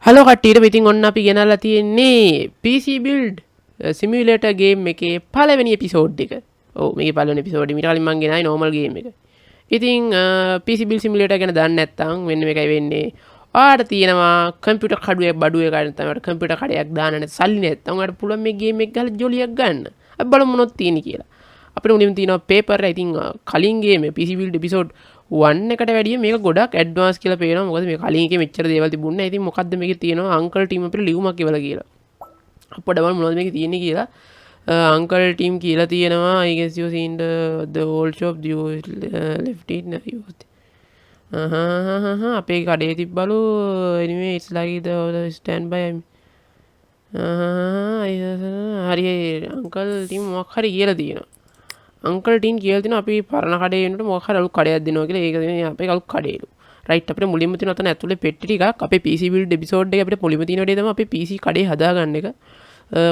Hello කට්ටියට ඉතින් ඔන්න අපි ගෙනල්ලා තියෙන්නේ PC build simulator game එකේ පළවෙනි එපිසෝඩ් එක. ඔව් මේකේ පළවෙනි එපිසෝඩ් එක. ඊට කලින් මම ගෙනාවේ normal game එක. ඉතින් PC build simulator ගැන දන්නේ නැත්නම් මෙන්න මේකයි වෙන්නේ. ඔයාලට තියෙනවා කම්පියුටර් කඩුවේ බඩුවේ ගන්න තමයි කම්පියුටර් කඩයක් දාන්න නැත්නම් සල්ලි නැත්නම් ඔයාලට පුළුවන් මේ game එක ගහලා ජොලියක් ගන්න. අපි බලමු මොනවද තියෙන්නේ කියලා. අපිට මුලින්ම තියෙනවා paper. ඉතින් කලින් game PC build episode 1 එකට වැඩිය මේක ගොඩක් ඇඩ්වාන්ස් කියලා පේනවා. මොකද මේ කලින් එකේ මෙච්චර දේවල් තිබුණේ නැහැ. ඉතින් මොකද්ද මේකේ තියෙනවා අංකල් ටීම් අපිට ලියුමක් කියලා කියලා. අප්පඩ බලමු මොනවද මේකේ තියෙන්නේ කියලා. අංකල් ටීම් කියලා තියෙනවා. I guess you seen the whole shop you left it now used. අපේ කඩේ තිබ්බලු. anyway it's like the standby. හරි අංකල් ටීම් මොකක් හරි කියලා තියෙනවා. අංකල් ටීන් කියලා තියෙනවා අපි පරණ කඩේ වෙනකොට මොකක් හරි අලුත් කඩයක් දෙනවා කියලා. ඒක තමයි අපේ අලුත් කඩේලු. රයිට් අපිට මුලින්ම තියෙන අතන ඇතුලේ පෙට්ටි ටිකක් අපේ PC build episode එකේ අපිට මුලින්ම තියෙන වැඩේ තමයි අපේ PC කඩේ හදාගන්න එක.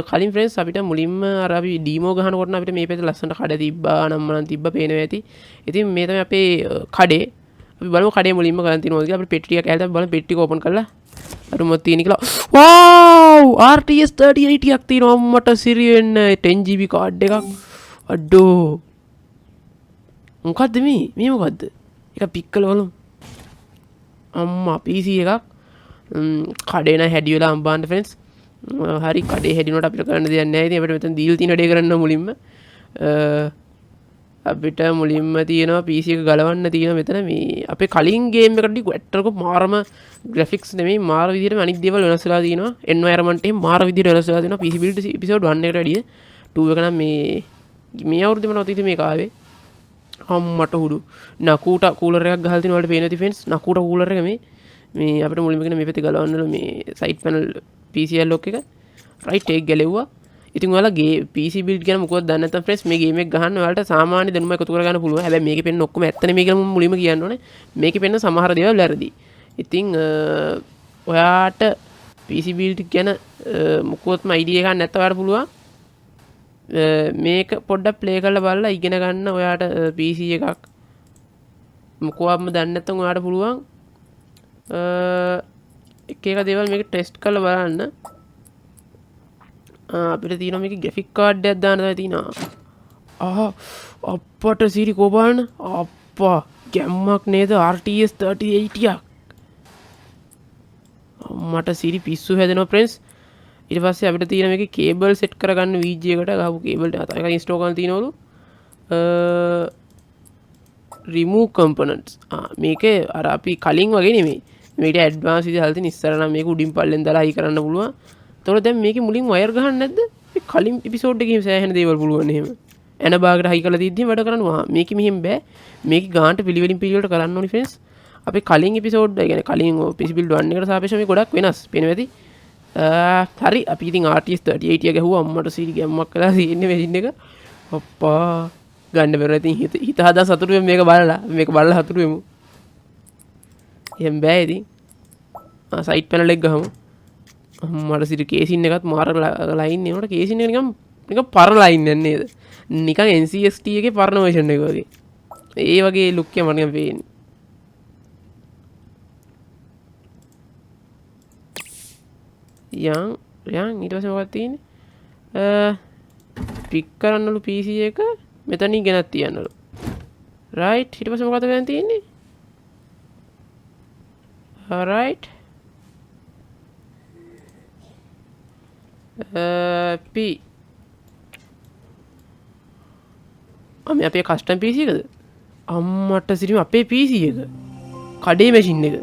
කලින් friends අපිට මුලින්ම අර අපි ඩීමෝ ගහනකොට නම් අපිට මේ පැත්තේ ලස්සනට කඩ තිබ්බා නම් මනම් තිබ්බා පේනවා ඇති. ඉතින් මේ තමයි අපේ කඩේ. අපි බලමු කඩේ මුලින්ම ගන්න තියෙනවද කියලා. අපිට පෙට්ටි ටිකක් ඇල්ලලා බලමු පෙට්ටි එක ඕපන් කරලා. අර මොකක්ද තියෙන්නේ කියලා. wow RTS 3080 ක් තියෙනවා මට සිරි වෙන්න 10GB කාඩ් එකක්. අඩෝ මොකද්ද මේ මොකද්ද එක පික් කළ බලමු අම්මා PC එකක් කඩේ නම් හැඩි වෙලා අම්බාන්න ෆ්‍රෙන්ඩ්ස් හරි කඩේ හැදිනකොට අපිට කරන්න දෙයක් නැහැ ඉතින් අපිට මෙතන දීලා තියෙන වැඩේ කරන්න මුලින්ම අපිට මුලින්ම තියෙනවා PC එක ගලවන්න තියෙනවා මෙතන මේ අපේ කලින් ගේම් එකකට ඇත්තටම මාරම ග්‍රැෆික්ස් නෙමෙයි මාර විදියට අනිත් දේවල් වෙනස් වෙලා තියෙනවා එන්වයරන්මන්ට් එකේ මාර විදියට වෙනස් වෙලා තියෙනවා PC build episode 1 එකට වැඩිය 2 එක නම් මේ අවුරුද්දේම නෝතිති මේක ආවේ අම්මට හුඩු නකුට කූලර් එකක් ගහලා තිනවා වලට පේන ඇති ෆ්‍රෙන්ඩ්ස් නකුට කූලර් එක මේ අපිට මුලින්ම කියන මේ පැත්තේ ගලවන්නලු මේ සයිඩ් පැනල් PCL ලොක් එක රයිට් ඒක ගැලෙව්වා ඉතින් ඔයාලා PC build ගැන මොකවත් දන්නේ නැත්නම් ෆ්‍රෙන්ඩ්ස් මේ ගේම් එක ගහන්න ඔයාලට සාමාන්‍ය දැනුම එකතු කරගන්න පුළුවන් හැබැයි මේකේ පෙන්න ඔක්කොම ඇත්ත නෙමෙයි කියලා මම මුලින්ම කියන්න ඕනේ මේකේ පෙන්න සමහර දේවල් වැරදි ඉතින් ඔයාට PC build ගැන මොකවත්ම idea එකක් නැත්නම් ඔයාලට පුළුවන් මේක පොඩ්ඩක් ප්ලේ කරලා බලලා ඉගෙන ගන්න ඔයාට PC එකක් මොකවත්ම දන්නේ නැත්නම් ඔයාට පුළුවන් එක එක දේවල් මේක ටෙස්ට් කරලා බලන්න අපිට තියෙනවා මේකේ ග්‍රැෆික් කාඩ් එකක් දාන්න තියෙනවා අප්පට සිරි කොබාන අප්පා ගැම්මක් නේද RTS 3080ක් මට සිරි පිස්සු හැදෙනවා ෆ්‍රෙන්ඩ්ස් ඊට පස්සේ අපිට තියෙන මේකේ කේබල් සෙට් කරගන්න VGA එකට ගහපු කේබල් එක ඉන්ස්ටෝල් කරන්න තියෙනවලු remove components මේකේ අර අපි කලින් වගේ නෙමෙයි මේකට ඇඩ්වාන්ස් විදිහට හදලා තියෙන ඉස්සර නම් මේක උඩින් පල්ලෙන් දාලා හයි කරන්න පුළුවන් ඒතකොට දැන් මේකේ මුලින් වයර් ගහන්න නැද්ද මේ කලින් එපිසෝඩ් එකේ සෑහෙන දේවල් පුළුවන් එහෙම එන භාගයට හයි කරලා දීද්දි වැඩ කරනවා මේකේ මෙහෙම බෑ මේකේ ගානට පිළිවෙලින් පිළිවෙලට කරන්න ඕනි ෆ්‍රෙන්ඩ්ස් අපි කලින් එපිසෝඩ් එක කියන්නේ කලින් PC build 1 එකට සාපේක්ෂව මේ ගොඩක් වෙනස් පේනවා ඇති හරි අපි ඉතින් RTS 3080 ගැහුවා අම්මට සීරි ගැම්මක් කළා තියෙන්නේ මැෂින් එක අප්පා ගන්න බැරුව ඉතින් හිත හදා සතුටු වෙමු මේක බලලා හතුරු වෙමු එහෙම බෑ ඉතින් සයිඩ් පැනල් එක ගහමු අම්මට සීරි කේසින් එකත් මාර ලයින් එනකොට කේසින් එක නිකන් පරණ ලයින් යන්නේ නේද නිකන් NCST එකේ පරණ version එක වගේ ඒ වගේ ලුක් එක මට නිකන් පේන්නේ යන් ඊට පස්සේ මොකක්ද තියෙන්නේ පික් කරන්නලු PC එක මෙතනින් ගෙනත් තියන්නලු රයිට් ඊට පස්සේ මොකක්ද වෙන තියෙන්නේ රයිට් P මේ අපේ කස්ටම් PC එකද අම්මට සිරිම අපේ PC එක කඩේ මැෂින් එක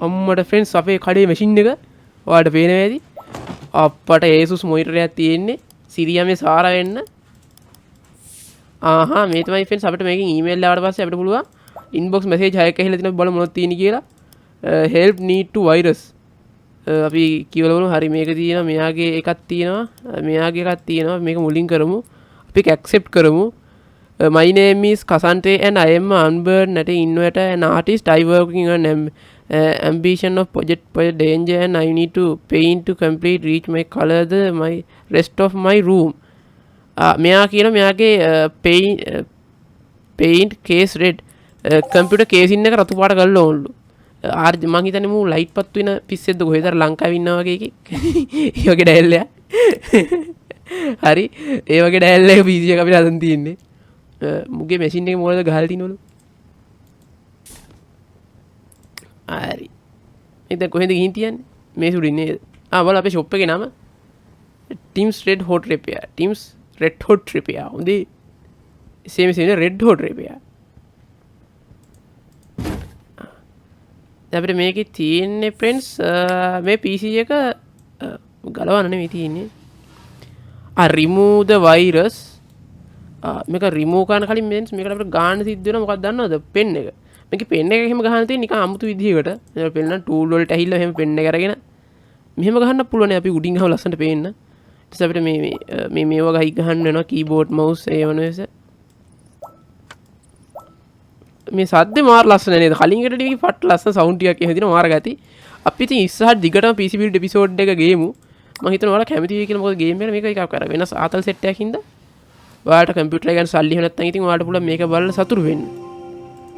අම්මට ෆ්‍රෙන්ඩ්ස් අපේ කඩේ මැෂින් එක ඔයාලට පේනවා ඇති අප්පට ASUS මොනිටර් එකක් තියෙන්නේ සිරියමේ සාර වෙන්න මේ තමයි ෆ්‍රෙන්ඩ්ස් අපිට මේකෙන් ඊමේල් ආවට පස්සේ අපිට පුළුවන් ඉන්බොක්ස් මැසේජ් 6ක් ඇහිලා තියෙනවා බලමු මොනවද තියෙන්නේ කියලා help need to virus අපි කියවල බලමු හරි මේක තියෙනවා මෙයාගේ එකක් තියෙනවා මෙයාගේ එකක් තියෙනවා මේක මුලින් කරමු අපි ඒක accept කරමු my name is Kasante and I am an unborn innovator and artist I working on ambition of project danger and I need to paint to complete reach my color my rest of my room මෙයා කියන මෙයාගේ paint case red computer case එක රතු පාට කරලා ඕනලු R මං හිතන්නේ මූ ලයිට් පත්තු වෙන පිස්සෙද්ද කොහෙද ලංකාවේ ඉන්නා වගේ එකෙක් ඒ වගේ ඩයල්ලයක් හරි ඒ වගේ ඩයල්ල එක PC එක අපිට අදන් තියෙන්නේ මුගේ මැෂින් එක මොකද ගහලා තිනවලු හරි ඉතින් කොහෙන්ද ගිහින් තියන්නේ මේ සුඩින් නේද බලන්න අපේ ෂොප් එකේ නම Teams Red Hot Repair Teams Red Hot Repair හොඳේ same Red Hot Repair අපිට මේකේ තියෙන්නේ friends මේ PC එක ගලවන්න නෙමෙයි තියෙන්නේ remove the virus මේක remove කරන කලින් means මේකට අපිට ගන්න සිද්ධ වෙනවා මොකක්ද දන්නවද pen එක මේකේ pen එක එහෙම ගහන්න තියෙන නිකන් අමුතු විදිහකට ඒක pen නම් tool වලට ඇහිල්ලා එහෙම pen එක අරගෙන මෙහෙම ගහන්න පුළුවන් අපි උඩින් ගහව ලස්සනට පේන්න ඊට පස්සේ අපිට මේ මේවා ගහයි ගහන්න වෙනවා keyboard mouse ඒ වනේස මේ සද්දේ මාර ලස්සන නේද කලින් එකට ටිකක් ෆට් ලස්සන සවුන්ඩ් ටිකක් එහෙම දිනවා මාර ගැති අපි ඉතින් ඉස්සරහට දිගටම PC build episode එක ගේමු මම හිතනවා ඔයාලා කැමති වෙයි කියලා මොකද ගේම් එකට මේක එකක් කර වෙනස් ආතල් සෙට් එකක් හින්දා ඔයාලට කම්පියුටර් එක ගන්න සල්ලි එහෙම නැත්නම් ඉතින් ඔයාලට පුළුවන් මේක බලලා සතුටු වෙන්න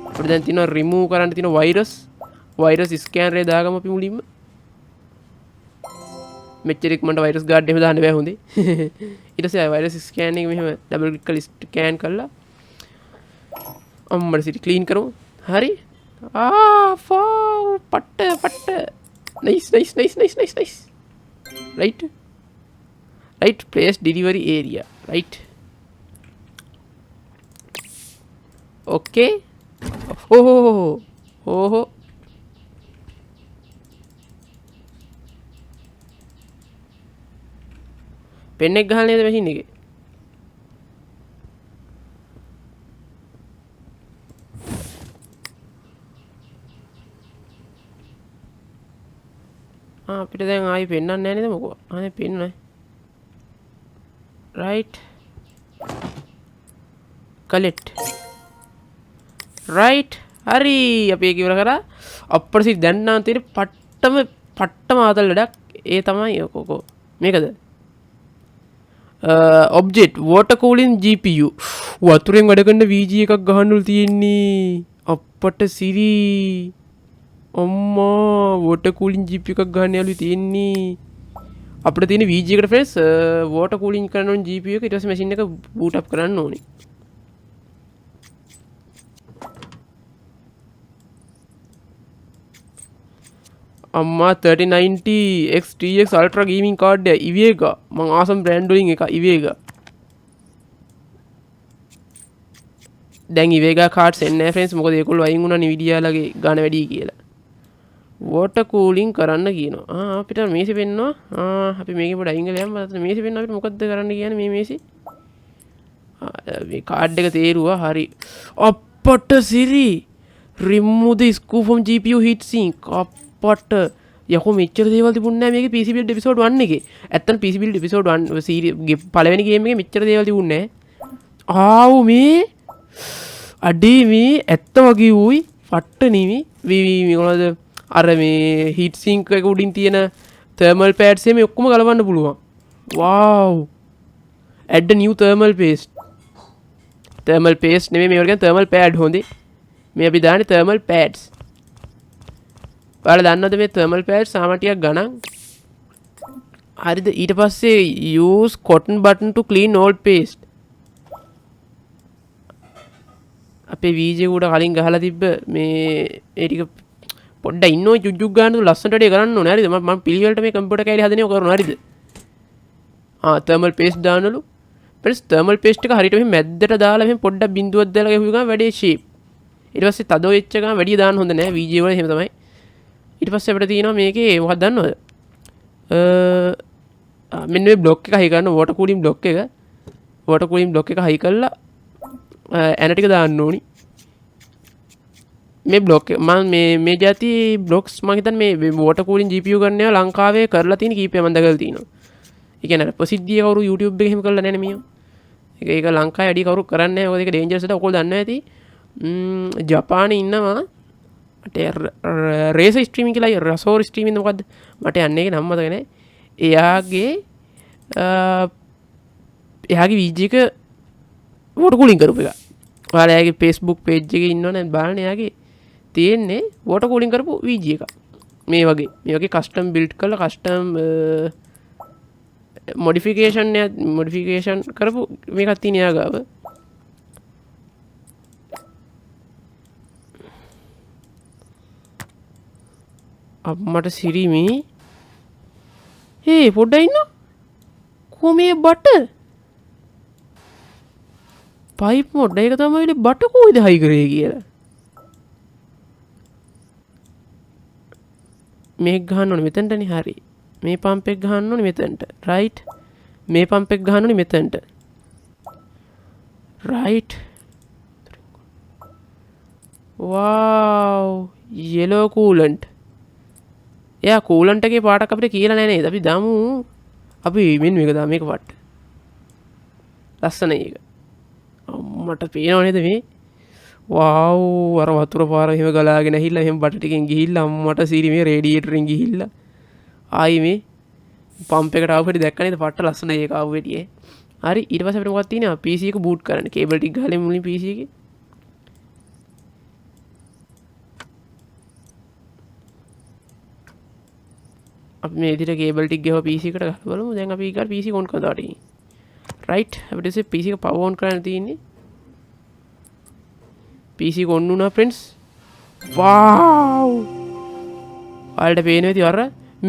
අපිට දැන් තියෙනවා remove කරන්න තියෙන virus scanner එක දාගමු අපි මුලින්ම මෙච්චර ඉක්මනට virus guard එහෙම දාන්න බෑ හොඳේ ඊට පස්සේ virus scan එක මෙහෙම double click කරලා scan කරලා අම්මර සිටි ක්ලීන් කරමු හරි පට්ට nice right place delivery area right okay oh pen එක ගහලා නේද මැෂින් එකේ අපිට දැන් ආයි පෙන්නන්නේ නැහැ නේද මොකෝ අනේ පෙන්නන්නේ right collect right හරි අපි ඒක ඉවර කරා අප්පර සිත් දැන් නම් තියෙන පට්ටම ආතල් වැඩක් ඒ තමයි කොකෝ මේකද object water cooling GPU වතුරෙන් වැඩ කරන VGA එකක් ගහන්නලු තියෙන්නේ අප්පට සිරි අම්මා water cooling GPU එකක් ගන්න යාළුවෝ තියෙන්නේ අපිට තියෙන VGA එකට friends water cooling කරන ඕන GPU එක ඊට පස්සේ machine එක boot up කරන්න ඕනේ අම්මා 3090 XTX Ultra gaming card එක ඉවේගා මං ආසම් බ්‍රෑන්ඩ් වලින් එක ඉවේගා දැන් ඉවේගා කාඩ්ස් එන්නේ නැහැ friends මොකද ඒගොල්ලෝ අයින් වුණා Nvidia ලගේ ගාන වැඩි කියලා water cooling කරන්න කියනවා අපිට මේසෙ පෙන්නවා අපි මේකේ පොඩ අයින් කරලා යමු මේසෙ පෙන්නවා අපිට මොකද්ද කරන්න කියන්නේ මේ මේසෙ මේ කාඩ් එක තේරුවා හරි අප්පට සිරි remove the scoop from GPU heatsink අප්පට යකෝ මෙච්චර දේවල් තිබුණේ නැහැ මේකේ PC build episode 1 එකේ ඇත්තට PC build episode 1 series පළවෙනි ගේම් එකේ මෙච්චර දේවල් තිබුණේ නැහැ මේ අඩේ මේ ඇත්ත වගේ උයි ෆට්ට නෙමෙයි මේ මොනවද අර මේ heat sink එක උඩින් තියෙන thermal pads මේ ඔක්කොම ගලවන්න පුළුවන් wow add a new thermal paste නෙමෙයි මේවට කියන්නේ thermal pad හොඳේ මේ අපි දාන්නේ thermal pads ඔයාලා දන්නවද මේ thermal pads සාමාන්‍ය ටිකක් ගණන් හරිද ඊට පස්සේ use cotton button to clean old paste අපේ VGA උඩ කලින් ගහලා තිබ්බ මේ ඒ ටික පොඩ්ඩක් ඉන්නෝ ජුජ්ජුක් ගන්න ලස්සනට වැඩි කරන්න ඕනේ හරිද මම පිළිවෙලට මේ කම්පියුටර් කැලේ හදන්නේ ඔක කරනවා හරිද thermal paste දානලු ඊපස් thermal paste එක හරියට මෙහෙම මැද්දට දාලා මෙහෙම පොඩ්ඩක් බිඳුවක් දාලා ගහුව ගමන් වැඩේ shape ඊට පස්සේ තද වෙච්ච ගමන් වැඩි දාන්න හොඳ නැහැ VGA වල එහෙම තමයි ඊට පස්සේ අපිට තියෙනවා මේකේ මොකක්ද දන්නවද මෙන්න මේ බ්ලොක් එක හයි කරන water cooling බ්ලොක් එක හයි කරලා ඇන ටික දාන්න ඕනි මේ බ්ලොක් මම මේ જાති බ්ලොක්ස් මම හිතන්නේ මේ water cooling GPU ගන්නවා ලංකාවේ කරලා තියෙන කීපයක් මම දැකලා තියෙනවා. ඒ කියන්නේ ප්‍රසිද්ධිය කවුරු YouTube එකේ එහෙම කරලා නැහැ නේ මියෝ. ඒක ලංකාවේ වැඩි කවුරු කරන්නේ නැහැ. මොකද ඒක ඩේන්ජරස් එක ඔයගොල්ලෝ දන්නවා ඇති. ජපානයේ ඉන්නවා මට රේස ස්ට්‍රීමින් කියලා රසෝර් ස්ට්‍රීමින් මොකද්ද? මට යන්නේ ඒක නම් මතක නැහැ. එයාගේ VG එක water cooling කරපු එක. ඔයාලා එයාගේ Facebook page එකේ ඉන්නවනේ බලන්න එයාගේ තියෙන්නේ water cooling කරපු VGA එක. මේ වගේ custom build කරලා custom modification කරපු මේකක් තියෙන යා ගාව. මට සිරිමි පොඩ්ඩක් ඉන්න කොමේ බට පයිප් මොඩ් එක තමයි බට කොයිද හයි කරේ කියලා මේක ගහන්න ඕනේ මෙතනටනේ හරි මේ පම්ප් එක ගහන්න ඕනේ මෙතනට රයිට් මේ පම්ප් එක ගහන්න ඕනේ මෙතනට රයිට් wow yellow coolant එයා කූලන්ට් එකේ පාටක් අපිට කියලා නැහැ නේද? අපි දාමු අපි මෙන්න මේක දාමු මේක පාට. ලස්සනයි ඒක. මට පේනව නේද මේ? වව් අර වතුර පාර එහෙම ගලාගෙන ඇහිලා එහෙම බට ටිකෙන් ගිහිල්ලා අම්මට සීරි මේ රේඩියේටරෙන් ගිහිල්ලා ආයි මේ පම්ප් එකට ආව හැටි දැක්ක නේද? පට්ට ලස්සනයි ඒක ආව හැටියේ. හරි ඊට පස්සේ අපිට මොකක්ද තියෙනවා? PC එක බූට් කරන්න. කේබල් ටික ගහලා මුලින් PC එකේ අපි මේ විදිහට කේබල් ටික ගහව PC එකට ගහලා බලමු. දැන් අපි ඊගාට PC එක ඔන් කරලා දාන්න. රයිට් අපිට ඉතින් PC එක පවර් ඔන් කරන්න තියෙන්නේ. PC එක ඔන් වුණා ෆ්‍රෙන්ඩ්ස්. wow ඔයාලට පේනවා ඉතින් අර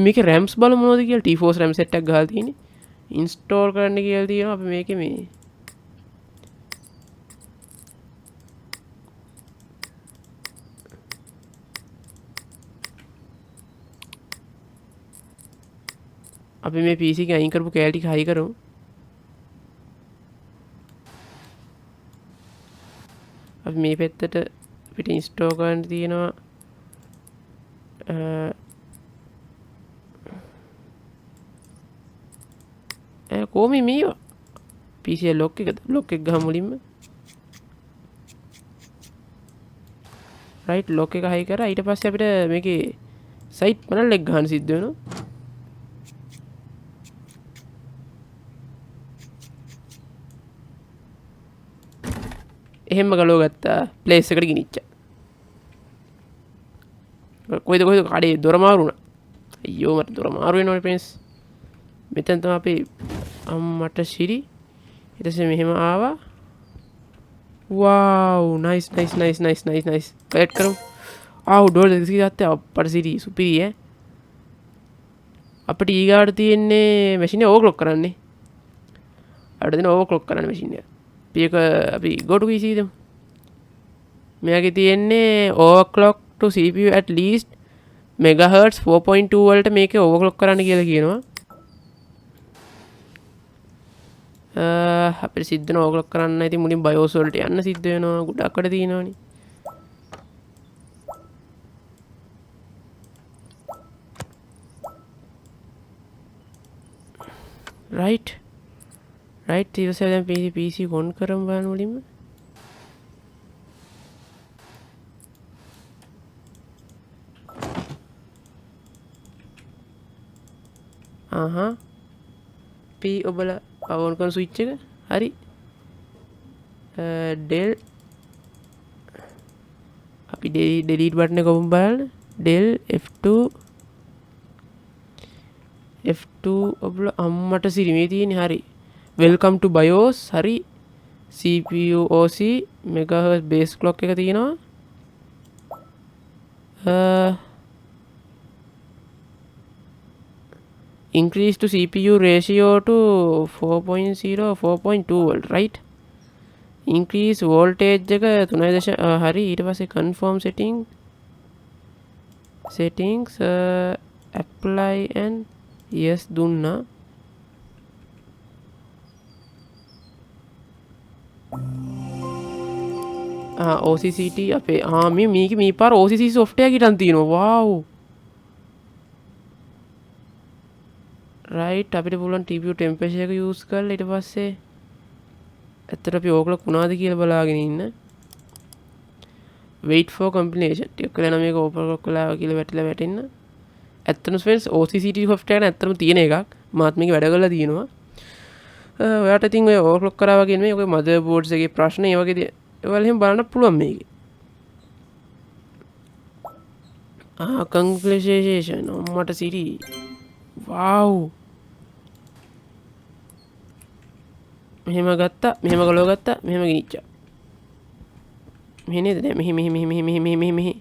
මේකේ RAMs බලමු මොනවද කියලා T4 RAM set එකක් ගහලා තියෙන්නේ. install කරන්න කියලා තියෙනවා අපි මේකේ මේ අපි මේ PC එක අයින් කරපු කැලේ ටික හයි කරමු. අපි මේ පැත්තට අපිට ඉන්ස්ටෝල් කරන්න තියෙනවා කොහොමද මේවා PC ලොක් එක ගහමු මුලින්ම රයිට් ලොක් එක හයි කරා ඊට පස්සේ අපිට මේකේ සයිට් පැනල් එක ගන්න සිද්ධ වෙනවා. එහෙම ගලව ගත්තා ප්ලේස් එකට ගෙනිච්චා. කොයිද කඩේ දොර මාරු වුණා. අයියෝ මට දොර මාරු වෙනවනේ ෆ්‍රෙන්ඩ්ස්. මෙතන තමයි අපි අම්මට සිරි. ඊට පස්සේ මෙහෙම ආවා. wow nice කලෙක්ට් කරමු. ආව් ඩෝර් දෙක ගත්තා අප්පට සිරි සුපිරි ඈ. අපිට ඊගාට තියෙන්නේ මැෂින් එක ඕවර්ක්ලොක් කරන්නේ. අපිට දෙන ඕවර්ක්ලොක් කරන්න මැෂින් එක. අපි go to PC දෙමු. මෙයාගේ තියෙන්නේ overclock to CPU at least megahertz 4.2 වලට මේක overclock කරන්න කියලා කියනවා. අපිට සිද්ධ වෙන overclock කරන්න ඉතින් මුලින් BIOS වලට යන්න සිද්ධ වෙනවා. ගොඩක් වැඩ තියෙනවනේ. right ඊට පස්සේ දැන් PC ඔන් කරමු බලන්න මුලින්ම. ඔබලා ඔන් කරන ස්විච් එක හරි del අපි delete බටන් එක ඔබම බලන්න del F2 ඔබලා අම්මට සිරි මේ තියෙන්නේ හරි welcome to BIOS හරි CPU OC megahertz base clock එක තියෙනවා increase to CPU ratio to 4.0 4.2 volt right increase voltage එක 3.0 හරි ඊට පස්සේ confirm settings apply and yes දුන්නා OCCT අපේ මේ පාර OCC software එකකින් තියෙනවා wow right අපිට පුළුවන් TPU temperature එක use කරලා ඊට පස්සේ ඇත්තට අපි ඕකල කුණාද කියලා බලාගෙන ඉන්න wait for compilation ටික කරලා මේක overclock කළා කියලා වැටෙන්න ඇත්තටම friends OCCT software එක ඇත්තටම තියෙන එකක් මාත් මේක වැඩ කරලා තියෙනවා ඔයාට ඉතින් ඔය overclock කරා වගේ නෙමෙයි ඔය motherboards එකේ ප්‍රශ්න ඒ වගේ ඒවල එහෙම බලන්න පුළුවන් මේකේ කංග්‍රේචුලේෂන් අම්මට සිරි වව් මෙහෙම ගත්තා මෙහෙම ගලව ගත්තා මෙහෙම ගිනිච්චා මෙහෙ නේද දැන් මෙහෙ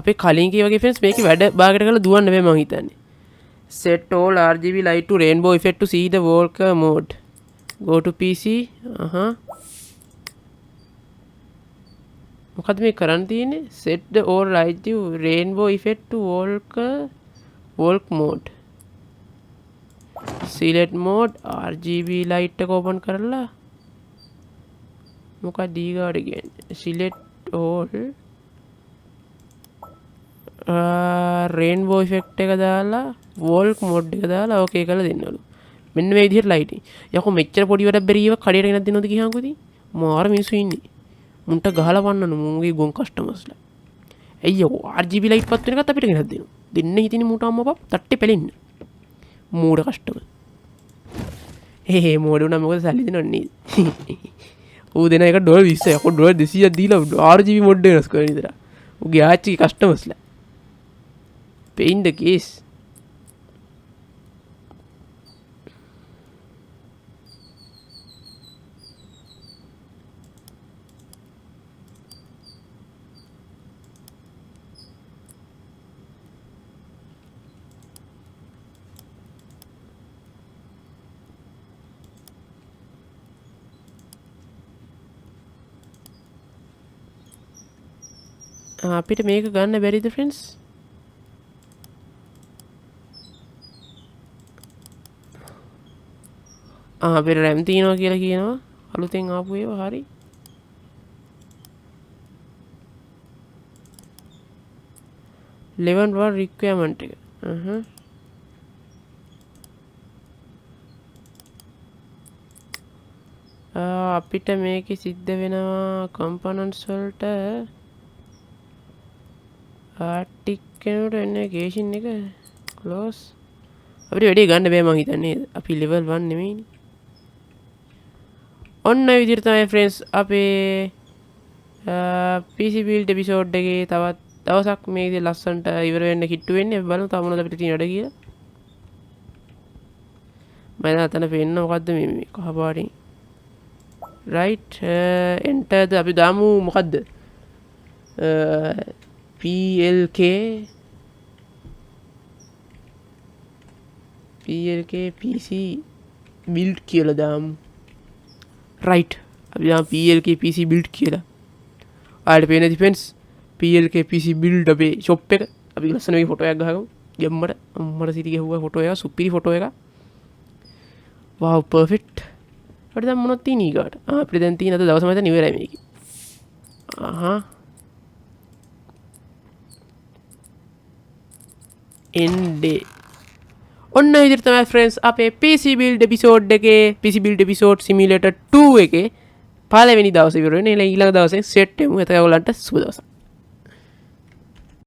අපේ කලින් කී වගේ ෆ්‍රෙන්ඩ්ස් මේකේ වැඩ භාගයට කරලා දුවන්න බෑ මම හිතන්නේ set all RGB light to rainbow effect to see the worker mode go to PC මොකද මේ කරන්න තියෙන්නේ set the all light to rainbow effect to work mode select mode RGB light එක open කරලා මොකක්ද DISCROD කියන්නේ select all rainbow effect එක දාලා වෝල්ක් මොඩ් එක දාලා ඕකේ කරලා දෙන්නලු මෙන්න මේ විදිහට ලයිටින් යකෝ මෙච්චර පොඩි වැඩක් බැරිව කඩේට ගෙනත් දෙනවද කියහන්කෝ ඉතින් මාර මිනිස්සු ඉන්නේ මුන්ට ගහලා වන්නනු මුන්ගේ ගොන් කස්ටමර්ස්ලා ඇයි යකෝ RGB ලයිට් පත් වෙන එකත් අපිට ගෙනත් දෙනවා දෙන්න හිටින්නේ මූට අම්මා පප් තට්ටේ පැලෙන්න මූඩ කස්ටමර් මෝඩ උනා මොකද සල්ලි දෙනවන්නේ නේද ඌ දෙන එක ඩොලර් 20 යකෝ ඩොලර් 200ක් දීලා RGB මොඩ් එක වෙනස් කරන විතර ඌගේ ආච්චි කස්ටමර්ස්ලා pain the case අපිට මේක ගන්න බැරිද ෆ්‍රෙන්ඩ්ස් අපිට RAM තියෙනවා කියලා කියනවා අලුතෙන් ආපු ඒවා හරි level 1 requirement එක අපිට මේකේ සිද්ධ වෙනවා components වලට artic කෙනෙකුට එන්නේ ගේෂන් එක close අපිට වැඩි ගන්න බෑ මං හිතන්නේ අපි level 1 නෙමෙයිනේ ඔන්න ඔය විදිහට තමයි ෆ්‍රෙන්ඩ්ස් අපේ PC build episode එකේ තවත් දවසක් මේ විදිහට ලස්සනට ඉවර වෙන්න කිට්ටු වෙන්නේ බලමු තව මොනවද අපිට තියෙන වැඩ කියලා මම අතන පෙන්න මොකද්ද මේ කහ පාටින් right enter ද අපි දාමු මොකද්ද PLK PC build කියලා දාමු right අපි දාමු PLK PC build කියලා ආයෙත් පේන ඩිෆෙන්ස් PLK PC build අපේ shop එක අපි ලස්සන මේ ෆොටෝ එකක් ගහගමු ගැම්මට අම්මට සිටි ගහුවා ෆොටෝ එක සුපිරි ෆොටෝ එක wow perfect අපිට දැන් මොනවද තියෙන්නේ ඊගාට අපිට දැන් තියෙන අද දවසම හිටන් ඉවරයි මේක end ඔන්න ඔය විදිහට තමයි ෆ්‍රෙන්ඩ්ස් අපේ PC build episode එකේ PC build episode simulator 2 එකේ පළවෙනි දවසේ ඉවර වෙන්නේ ඊළඟ දවසේ සෙට් වෙමු එතකොට ඔයගොල්ලන්ට සුබ දවසක්